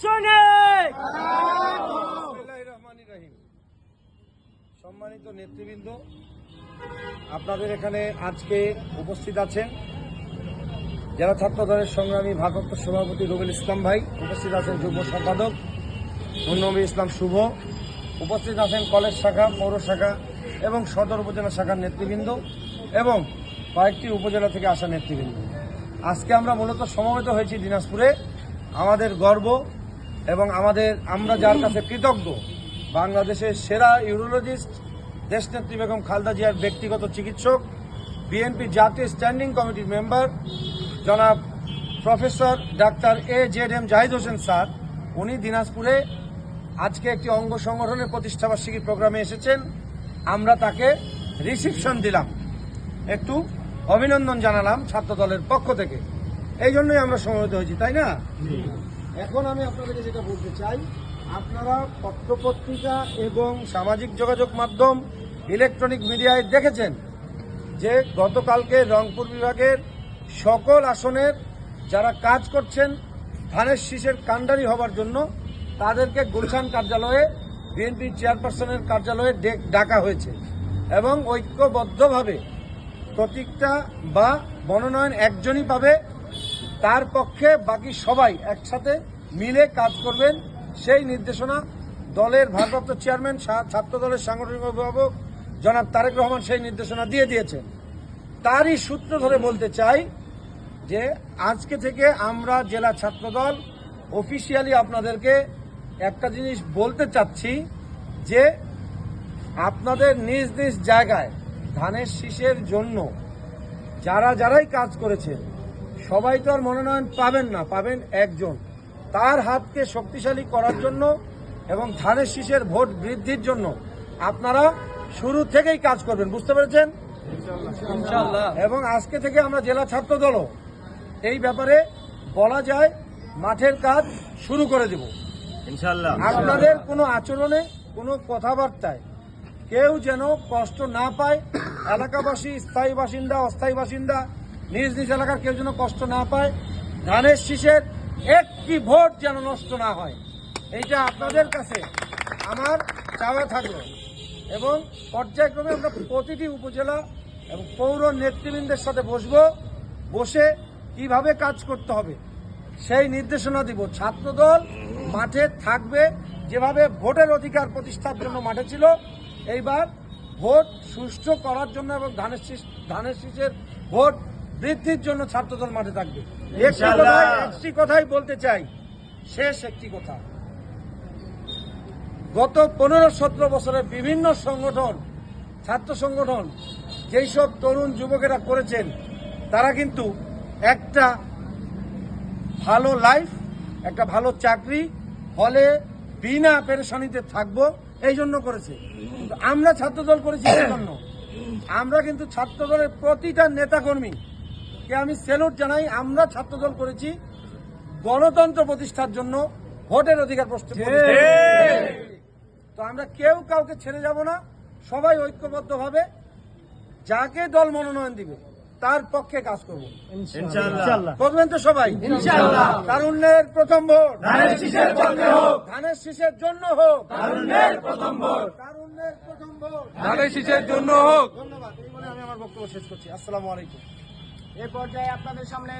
সৈনিক। সম্মানিত নেতৃবৃন্দ, আপনাদের এখানে আজকে উপস্থিত আছেন জেলা ছাত্র দলের সংগ্রামী ভারপ্রাপ্ত সভাপতি রুবেল ইসলাম ভাই, উপস্থিত আছেন যুগ্ম সম্পাদক নবী ইসলাম শুভ, উপস্থিত আছেন কলেজ শাখা, পৌর শাখা এবং সদর উপজেলা শাখার নেতৃবৃন্দ এবং কয়েকটি উপজেলা থেকে আসা নেতৃবৃন্দ। আজকে আমরা মূলত সমবেত হয়েছি দিনাজপুরে। আমাদের গর্ব এবং আমরা যার কাছে কৃতজ্ঞ, বাংলাদেশের সেরা ইউরোলজিস্ট দেশনেত্রী বেগম খালেদা জিয়ার ব্যক্তিগত চিকিৎসক, বিএনপি জাতীয় স্ট্যান্ডিং কমিটির মেম্বার জনাব professor doctor AJM Zahid Hossain sir, উনি দিনাজপুরে আজকে একটি অঙ্গ সংগঠনের প্রতিষ্ঠাবার্ষিকী প্রোগ্রামে এসেছেন। আমরা তাকে রিসিপশন দিলাম, একটু অভিনন্দন জানালাম ছাত্র দলের পক্ষ থেকে। এই জন্যই আমরা সমবেত হয়েছি, তাই না? এখন আমি আপনাদেরকে যেটা বলতে চাই, আপনারা পত্রপত্রিকা এবং সামাজিক যোগাযোগ মাধ্যম, ইলেকট্রনিক মিডিয়ায় দেখেছেন যে গতকালকে রংপুর বিভাগের সকল আসনের যারা কাজ করছেন ধানের শীষের কাণ্ডারি হবার জন্য, তাদেরকে গুলশান কার্যালয়ে, বিএনপি চেয়ারপারসনের কার্যালয়ে ডাকা হয়েছে এবং ঐক্যবদ্ধভাবে প্রতীকটা বা মনোনয়ন একজনই পাবে, তার পক্ষে বাকি সবাই একসাথে মিলে কাজ করবেন। সেই নির্দেশনা দলের ভারপ্রাপ্ত চেয়ারম্যান, ছাত্র দলের সাংগঠনিক অভিভাবক জনাব তারেক রহমান সেই নির্দেশনা দিয়ে দিয়েছেন। তারই সূত্র ধরে বলতে চাই যে আজকে থেকে আমরা জেলা ছাত্রদল অফিসিয়ালি আপনাদেরকে একটা জিনিস বলতে চাচ্ছি যে আপনাদের নিজ নিজ জায়গায় ধানের শীষের জন্য যারাই কাজ করেছেন সবাই তো আর মনোনয়ন পাবেন না, পাবেন একজন। তার হাতকে শক্তিশালী করার জন্য এবং ধানের শীষের ভোট বৃদ্ধির জন্য আপনারা শুরু থেকেই কাজ করবেন, বুঝতে পেরেছেন? ইনশাআল্লাহ। এবং আজকে থেকে আমরা জেলা ছাত্র দলও এই ব্যাপারে বলা যায় মাঠের কাজ শুরু করে দেব ইনশাআল্লাহ। আপনাদের কোনো আচরণে, কোনো কথাবার্তায় কেউ যেন কষ্ট না পায়, এলাকাবাসী, স্থায়ী বাসিন্দা, অস্থায়ী বাসিন্দা, নিজ নিজ এলাকার কেউ যেন কষ্ট না পায়, ধানের শীষের একটি ভোট যেন নষ্ট না হয়, এইটা আপনাদের কাছে আমার চাওয়া থাকলো। এবং পর্যায়ক্রমে আমরা প্রতিটি উপজেলা এবং পৌর নেতৃবৃন্দের সাথে বসে কিভাবে কাজ করতে হবে সেই নির্দেশনা দিব। ছাত্রদল মাঠে থাকবে, যেভাবে ভোটের অধিকার প্রতিষ্ঠার জন্য মাঠে ছিল, এইবার ভোট সুষ্ঠু করার জন্য এবং ধানের শীষের ভোট বৃদ্ধির জন্য ছাত্রদল মাঠে থাকবে। একটি কথাই বলতে চাই, শেষ একটি কথা, গত 15-17 বছরের বিভিন্ন সংগঠন, ছাত্র সংগঠন, যেই সব তরুণ যুবকেরা করেছেন, তারা কিন্তু একটা ভালো লাইফ, একটা ভালো চাকরি হলে বিনা পেরেশানিতে থাকবো এই জন্য করেছে। কিন্তু আমরা ছাত্রদল করেছি এই জন্য। আমরা কিন্তু ছাত্রদলের প্রতিটা নেতাকর্মীকে আমি স্যালুট জানাই। আমরা ছাত্রদল করেছি গণতন্ত্র প্রতিষ্ঠার জন্য, ভোটের অধিকার প্রশ্ন। তো আমরা কেউ কাউকে ছেড়ে যাব না, সবাই ঐক্যবদ্ধভাবে যাকে দল মনোনয়ন দিবে তার পক্ষে কাজ করবো ইনশাআল্লাহ। করবেন তো সবাই ইনশাআল্লাহ? তারুণ্যের প্রথম ভোট ধানের শীষের পক্ষে হোক, ধানের শীষের জন্য হোক, তারুণ্যের প্রথম ভোট, তারুণ্যের প্রথম ভোট ধানের শীষের জন্য হোক। ধন্যবাদ। এই বলে আমি আমার বক্তব্য শেষ করছি। আসসালামু আলাইকুম। এ পর্যায়ে আপনাদের সামনে